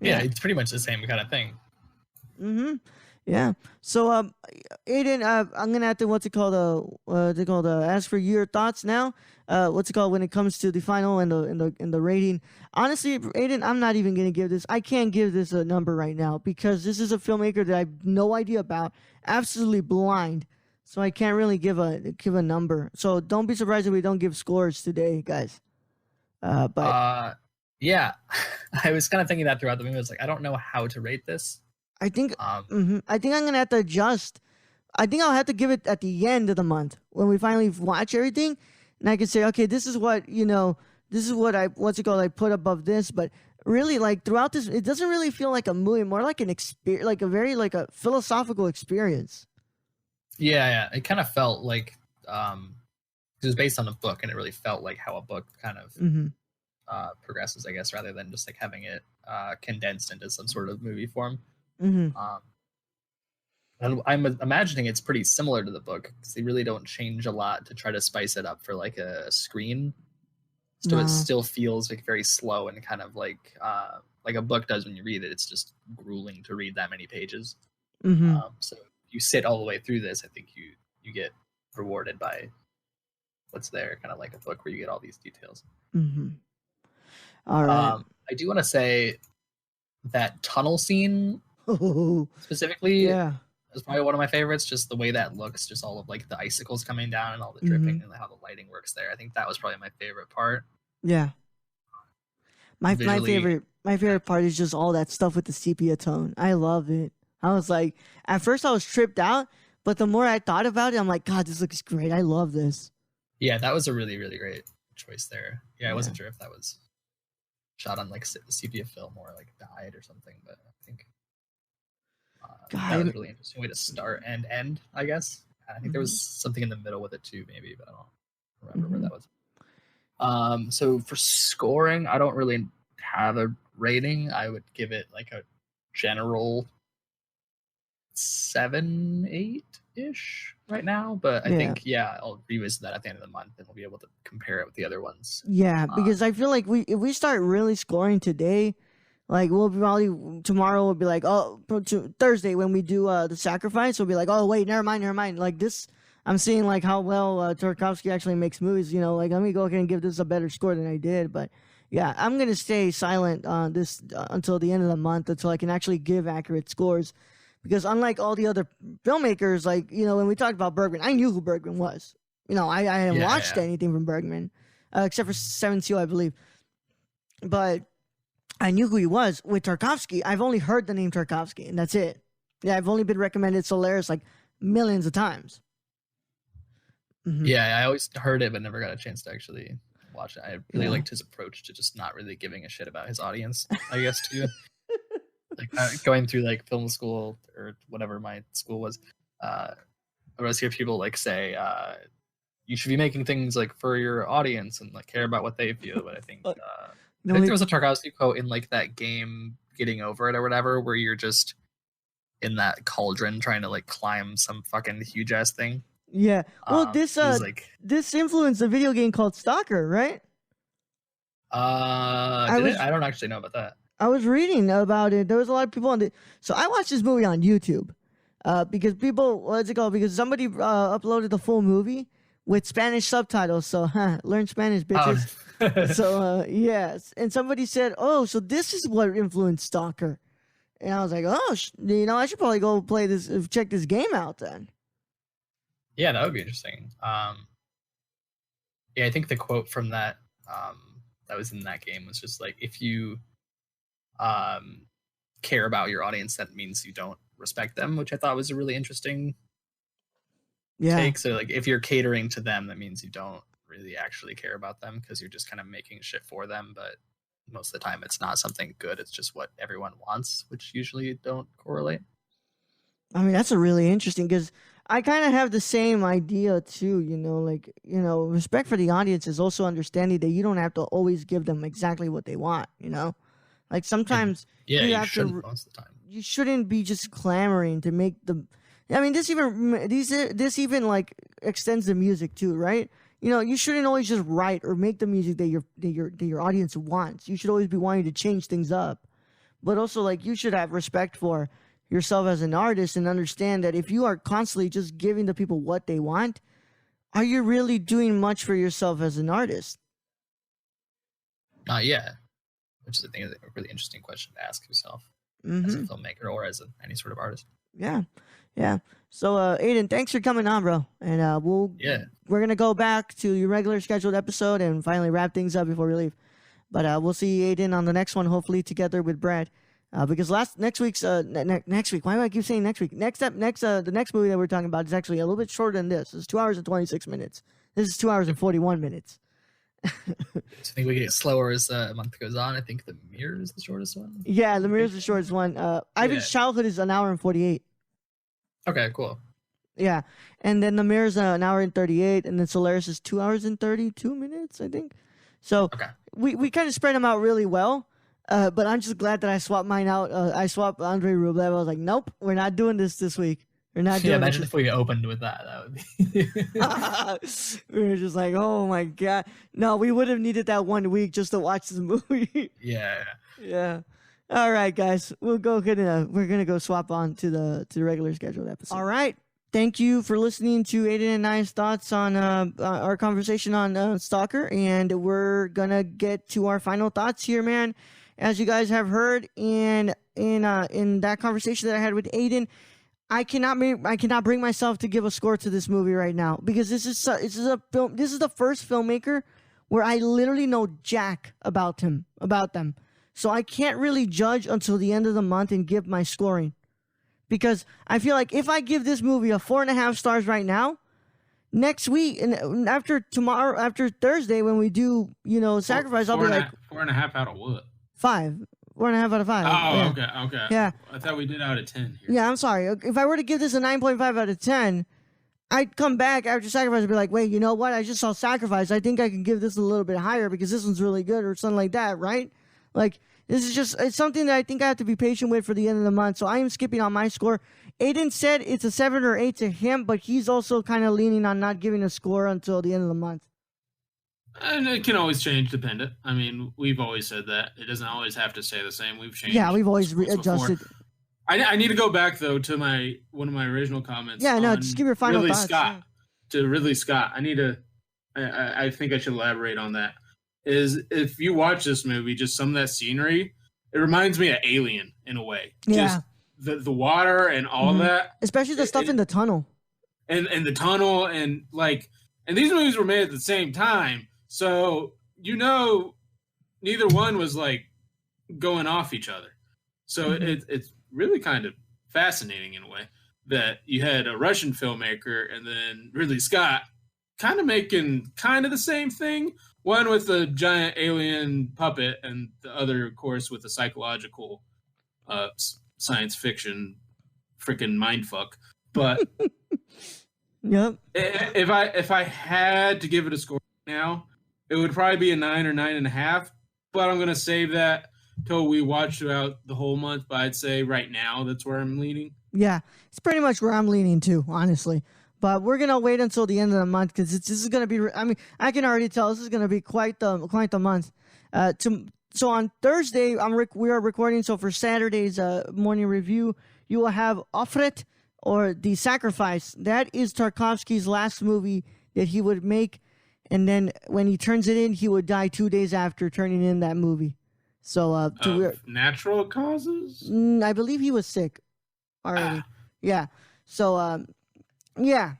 Yeah, it's pretty much the same kind of thing. Mm-hmm. Yeah. So, Ayden, I'm gonna have to ask for your thoughts now. When it comes to the final and the rating. Honestly, Ayden, I'm not even gonna give this. I can't give this a number right now because this is a filmmaker that I have no idea about, absolutely blind. So I can't really give a number. So don't be surprised if we don't give scores today, guys. Yeah, I was kind of thinking that throughout the movie. I was like, I don't know how to rate this. I think I think I'm gonna have to adjust. I think I'll have to give it at the end of the month when we finally watch everything, and I can say, okay, this is what this is what I put above this. But really, throughout this, it doesn't really feel like a movie, more like an experience, a philosophical experience. Yeah, it kind of felt like it was based on a book, and it really felt like how a book kind of progresses, I guess, rather than just having it condensed into some sort of movie form. And I'm imagining it's pretty similar to the book because they really don't change a lot to try to spice it up for a screen, so it still feels very slow and kind of like a book does when you read it. It's just grueling to read that many pages. So if you sit all the way through this, I think you get rewarded by what's there, kind of like a book where you get all these details. All right. I do want to say that tunnel scene specifically is probably one of my favorites. Just the way that looks, just all of the icicles coming down and all the dripping and how the lighting works there. I think that was probably my favorite part. Yeah. My favorite part is just all that stuff with the sepia tone. I love it. I was like, at first I was tripped out, but the more I thought about it, I'm like, God, this looks great. I love this. Yeah, that was a really, really great choice there. Yeah, I wasn't sure if that was shot on sepia film or dyed or something, but I think that was a really interesting way to start and end, I guess. I think there was something in the middle with it too, maybe, but I don't remember where that was. So for scoring, I don't really have a rating. I would give it a general 7-8-ish right now, but I think I'll revisit that at the end of the month and we'll be able to compare it with the other ones. Yeah, because I feel like if we start really scoring today, we'll probably tomorrow we'll be Thursday when we do the sacrifice, we'll be oh wait, never mind. This, I'm seeing how well Tarkovsky actually makes movies. Let me go ahead and give this a better score than I did. But yeah, I'm gonna stay silent on this until the end of the month until I can actually give accurate scores. Because unlike all the other filmmakers, when we talked about Bergman, I knew who Bergman was. I hadn't watched anything from Bergman, except for Seven Seal, I believe. But I knew who he was. With Tarkovsky, I've only heard the name Tarkovsky, and that's it. Yeah, I've only been recommended Solaris millions of times. Yeah, I always heard it, but never got a chance to actually watch it. I really liked his approach to just not really giving a shit about his audience, I guess, too. Going through film school or whatever my school was, I always hear people say you should be making things for your audience and care about what they feel. But I think I think there was a Tarkovsky quote in that game Getting Over It or whatever, where you're just in that cauldron trying to climb some fucking huge ass thing. Yeah. Well, this influenced a video game called Stalker, right? I don't actually know about that. I was reading about it. There was a lot of people on so I watched this movie on YouTube because because somebody uploaded the full movie with Spanish subtitles. So learn Spanish, bitches. Oh. So yes, and somebody said, "Oh, so this is what influenced Stalker." And I was like, oh, I should probably go play this, check this game out then. Yeah, that would be interesting. Yeah, I think the quote from that that was in that game was just like, if you care about your audience, that means you don't respect them, which I thought was a really interesting take. So like, if you're catering to them, that means you don't really actually care about them because you're just kind of making shit for them. But most of the time it's not something good. It's just what everyone wants, which usually don't correlate. I mean, that's a really interesting, because I kind of have the same idea too, respect for the audience is also understanding that you don't have to always give them exactly what they want, like sometimes you shouldn't most of the time. You shouldn't be just clamoring to make the, I mean, this even like extends the music too, right? You shouldn't always just write or make the music that your audience wants. You should always be wanting to change things up, but also like you should have respect for yourself as an artist and understand that if you are constantly just giving the people what they want, are you really doing much for yourself as an artist? Yeah, which is I think is a really interesting question to ask yourself as a filmmaker or as any sort of artist. Yeah. So, Ayden, thanks for coming on, bro. And we're gonna go back to your regular scheduled episode and finally wrap things up before we leave. But we'll see Ayden on the next one, hopefully together with Brad. Because next week, why do I keep saying next week? The next movie that we're talking about is actually a little bit shorter than this. It's 2 hours and 26 minutes. This is 2 hours and 41 minutes. So I think we get slower as a month goes on. I think The Mirror is the shortest one. Yeah, The Mirror is the shortest one. Ivan's Childhood is 1 hour and 48. Okay, cool. Yeah, and then The Mirror is 1 hour and 38, and then Solaris is 2 hours and 32 minutes, I think. So we kind of spread them out really well. But I'm just glad that I swapped mine out. I swapped Andrei Rublev. I was like, nope, we're not doing this week. We're not doing imagine if we opened with that. That would be... We were just like, oh my God. No, we would have needed that 1 week just to watch this movie. Yeah. All right, guys. We're going to go swap on to the regular scheduled episode. All right. Thank you for listening to Ayden and I's thoughts on our conversation on Stalker. And we're going to get to our final thoughts here, man. As you guys have heard in that conversation that I had with Ayden, I cannot bring myself to give a score to this movie right now, because this is a film. This is the first filmmaker where I literally know jack about them. So I can't really judge until the end of the month and give my scoring, because I feel like if I give this movie a 4.5 stars right now, next week and after Thursday when we do Sacrifice, I'll be like 4.5 out of what? 5. 4.5 out of 5. Oh, yeah. Okay. Yeah. I thought we did out of 10 here. Yeah, I'm sorry. If I were to give this a 9.5 out of 10, I'd come back after Sacrifice and be like, wait, you know what? I just saw Sacrifice. I think I can give this a little bit higher because this one's really good or something like that, right? Like, this is just, it's something that I think I have to be patient with for the end of the month. So I am skipping on my score. Ayden said it's a 7 or 8 to him, but he's also kind of leaning on not giving a score until the end of the month. And it can always change dependent. I mean, we've always said that. It doesn't always have to stay the same. We've changed. Yeah, we've always adjusted. I need to go back, though, to one of my original comments. Yeah, no, just give your final thoughts. To Ridley Scott. I think I should elaborate on that. Is if you watch this movie, just some of that scenery, it reminds me of Alien in a way. Yeah. Just the water and all that. Especially the stuff in the tunnel. And the tunnel and these movies were made at the same time. So, neither one was going off each other. So it's really kind of fascinating in a way that you had a Russian filmmaker and then Ridley Scott kind of making kind of the same thing. One with a giant alien puppet and the other, of course, with a psychological science fiction freaking mindfuck. But yep. If I had to give it a score now, it would probably be a 9 or 9.5, but I'm going to save that till we watch throughout the whole month. But I'd say right now, that's where I'm leaning. Yeah, it's pretty much where I'm leaning too, honestly. But we're going to wait until the end of the month because this is going to be, I can already tell this is going to be quite the month. So on Thursday, we are recording. So for Saturday's morning review, you will have Offret, or The Sacrifice. That is Tarkovsky's last movie that he would make. And then when he turns it in, he would die 2 days after turning in that movie. So natural causes? I believe he was sick already. Yeah. So yeah.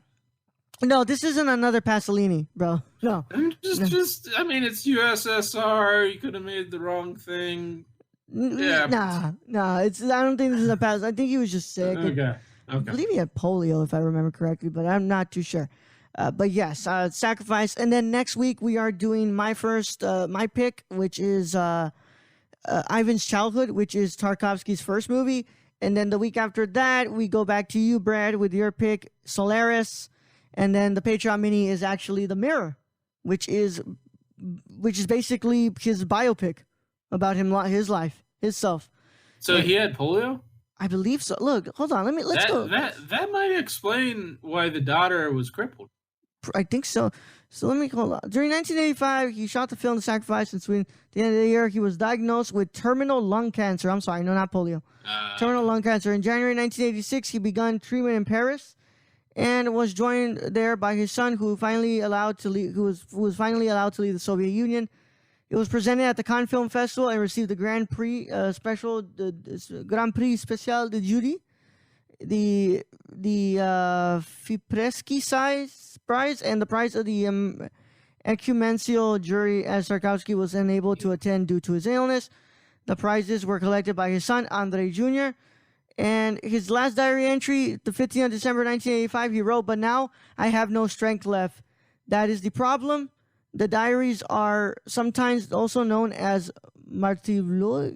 No, this isn't another Pasolini, bro. No. Just I mean, it's USSR. You could have made the wrong thing. Yeah. Nah. I don't think this is a Pasolini. I think he was just sick. Okay. I believe he had polio, if I remember correctly, but I'm not too sure. But yes, Sacrifice. And then next week we are doing my pick, which is Ivan's Childhood, which is Tarkovsky's first movie. And then the week after that, we go back to you, Brad, with your pick, Solaris. And then the Patreon mini is actually The Mirror, which is basically his biopic about him, his life, his self. So he had polio? I believe so. Look, hold on. Let's go. That might explain why the daughter was crippled. I think so. So let me hold on. During 1985, he shot the film The Sacrifice in Sweden. At the end of the year, he was diagnosed with terminal lung cancer. I'm sorry, no, not polio. Terminal lung cancer. In January 1986, he began treatment in Paris and was joined there by his son, who was finally allowed to leave the Soviet Union. It was presented at the Cannes Film Festival and received the Grand Prix Special de Jury, the Fipreschi Prize, and the prize of the Ecumenical Jury, as Tarkovsky was unable to attend due to his illness. The prizes were collected by his son, Andrei Jr., and his last diary entry, the 15th of December 1985, he wrote, "But now I have no strength left. That is the problem. The diaries are sometimes also known as martyrologue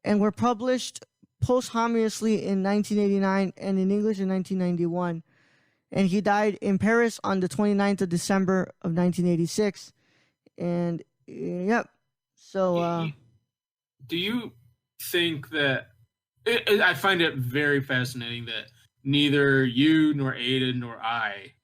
and were published posthumously in 1989 and in English in 1991. And he died in Paris on the 29th of December of 1986. And, yep. So, do you think that... I find it very fascinating that neither you nor Ayden nor I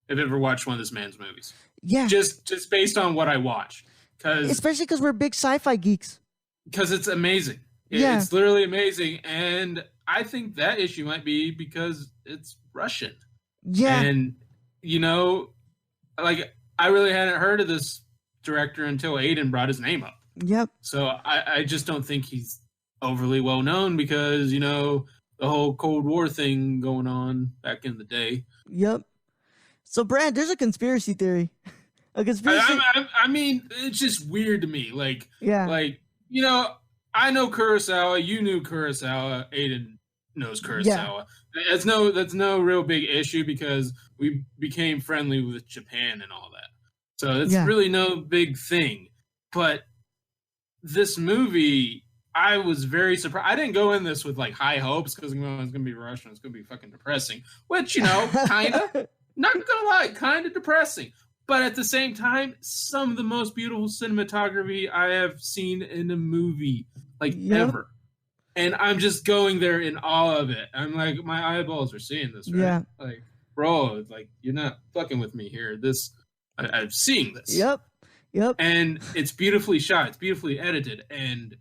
have ever watched one of this man's movies. Yeah. Just based on what I watch. Especially because we're big sci-fi geeks. Because it's amazing. Yeah. It's literally amazing. And I think that issue might be because it's Russian. Yeah. And, I really hadn't heard of this director until Ayden brought his name up. Yep. So I just don't think he's overly well known because, the whole Cold War thing going on back in the day. Yep. So, Brad, there's a conspiracy theory. I mean, it's just weird to me. I know Kurosawa. You knew Kurosawa. Ayden knows Kurosawa. Yeah. That's no real big issue because we became friendly with Japan and all that. So it's really no big thing. But this movie, I was very surprised. I didn't go in this with high hopes because it's going to be Russian. It's going to be fucking depressing. Which, kind of. Not going to lie, kind of depressing. But at the same time, some of the most beautiful cinematography I have seen in a movie, ever. And I'm just going there in awe of it. I'm like, my eyeballs are seeing this, right? Yeah. Bro, you're not fucking with me here. I'm seeing this. Yep. And it's beautifully shot. It's beautifully edited. And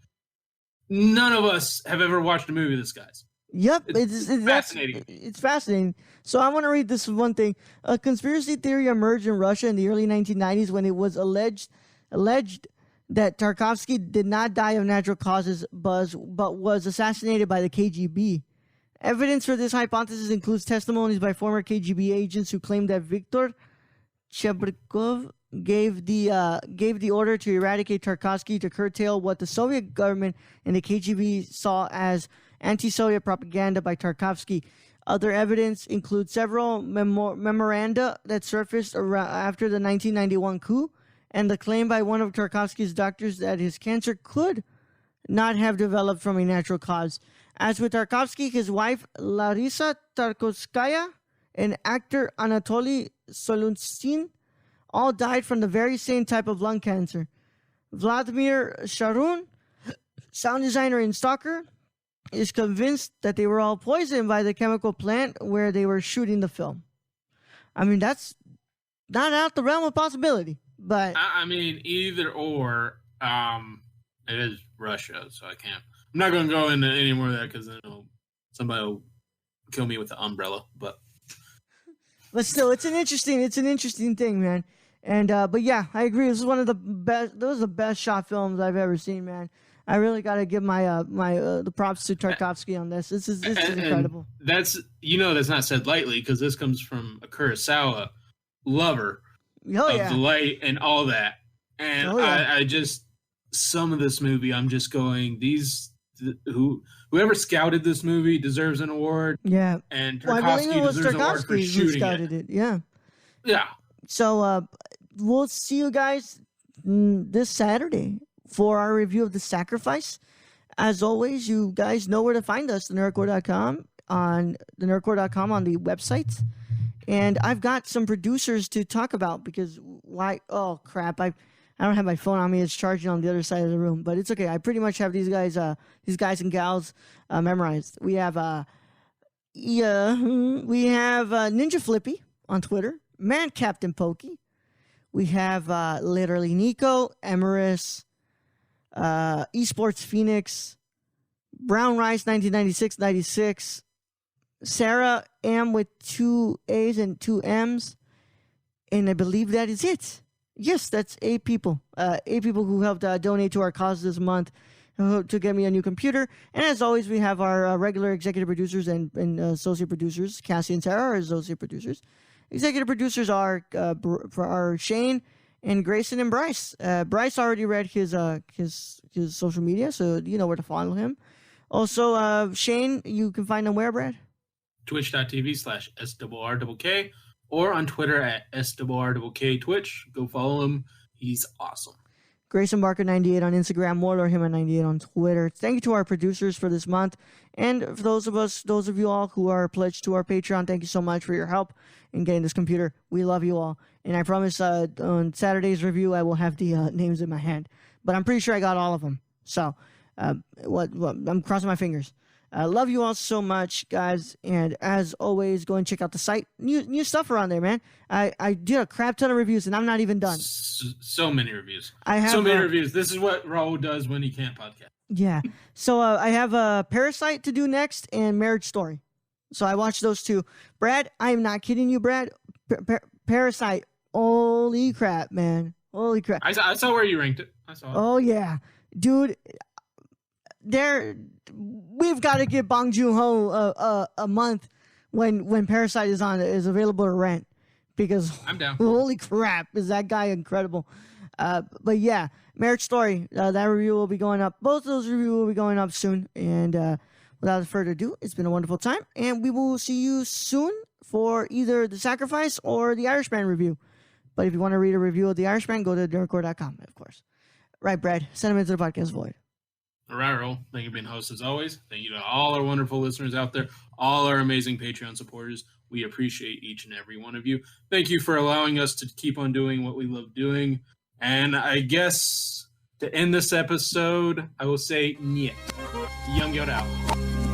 none of us have ever watched a movie of this guy's. Yep. It's fascinating. It's fascinating. So I want to read this one thing. A conspiracy theory emerged in Russia in the early 1990s when it was alleged that Tarkovsky did not die of natural causes but was assassinated by the KGB. Evidence for this hypothesis includes testimonies by former KGB agents who claimed that Viktor Chebrikov gave the order to eradicate Tarkovsky to curtail what the Soviet government and the KGB saw as anti-Soviet propaganda by Tarkovsky. Other evidence includes several memoranda that surfaced after the 1991 coup, and the claim by one of Tarkovsky's doctors that his cancer could not have developed from a natural cause. As with Tarkovsky, his wife Larisa Tarkovskaya and actor Anatoly Solunstin all died from the very same type of lung cancer. Vladimir Sharun, sound designer and stalker, is convinced that they were all poisoned by the chemical plant where they were shooting the film. I mean, that's not out the realm of possibility, but... I mean, either or, it is Russia, so I can't... I'm not going to go into any more of that because somebody will kill me with the umbrella, but... But still, it's an interesting thing, man. And but yeah, I agree. This is one of the best. Those are the best shot films I've ever seen, man. I really got to give my the props to Tarkovsky on this. This is incredible. That's that's not said lightly, because this comes from a Kurosawa lover of the light and all that. And I just, some of this movie, I'm just going, whoever scouted this movie deserves an award. Yeah. And Tarkovsky deserves an award for shooting it. Yeah. Yeah. So we'll see you guys this Saturday for our review of The Sacrifice. As always, you guys know where to find us, thenerdcore.com, on thenerdcore.com on the website. And I've got some producers to talk about because why? Oh crap! I don't have my phone on me. It's charging on the other side of the room, but it's okay. I pretty much have these guys and gals memorized. We have Ninja Flippy on Twitter, Man Captain Pokey. We have literally Nico, Emeris, Esports Phoenix, Brown Rice 1996-96, Sarah M with 2 A's and 2 M's, and I believe that is it. Yes, that's 8 people. 8 people who helped donate to our cause this month to get me a new computer. And as always, we have our regular executive producers and associate producers. Cassie and Sarah are associate producers. Executive producers are Shane and Grayson and Bryce. Bryce already read his social media, so you know where to follow him. Also, Shane, you can find him where, Brad? Twitch.tv/SRRKK or on Twitter at SRRKK Twitch. Go follow him. He's awesome. Grayson Barker 98 on Instagram, Morlor him at 98 on Twitter. Thank you to our producers for this month. And for those of you all who are pledged to our Patreon, thank you so much for your help in getting this computer. We love you all. And I promise on Saturday's review, I will have the names in my hand. But I'm pretty sure I got all of them. So I'm crossing my fingers. I love you all so much, guys. And as always, go and check out the site. New stuff around there, man. I did a crap ton of reviews, and I'm not even done. So many reviews. I have so many reviews. This is what Raul does when he can't podcast. Yeah. So I have a Parasite to do next and Marriage Story. So I watched those two. Brad, I am not kidding you, Brad. Parasite. Holy crap, man. Holy crap. I saw where you ranked it. I saw it. Oh, yeah. Dude, we've got to give Bong Joon-ho a month when Parasite is available to rent, because I'm down. Holy crap, is that guy incredible. But yeah, Marriage Story, that review will be going up. Both of those reviews will be going up soon. And without further ado, it's been a wonderful time, and we will see you soon for either The Sacrifice or The Irishman review. But if you want to read a review of The Irishman, go to nerdcore.com, of course. Right, Brad, send him into the podcast void. All right, Raul. Thank you for being host as always. Thank you to all our wonderful listeners out there, all our amazing Patreon supporters. We appreciate each and every one of you. Thank you for allowing us to keep on doing what we love doing. And I guess to end this episode, I will say, Niet. Young Yoda out.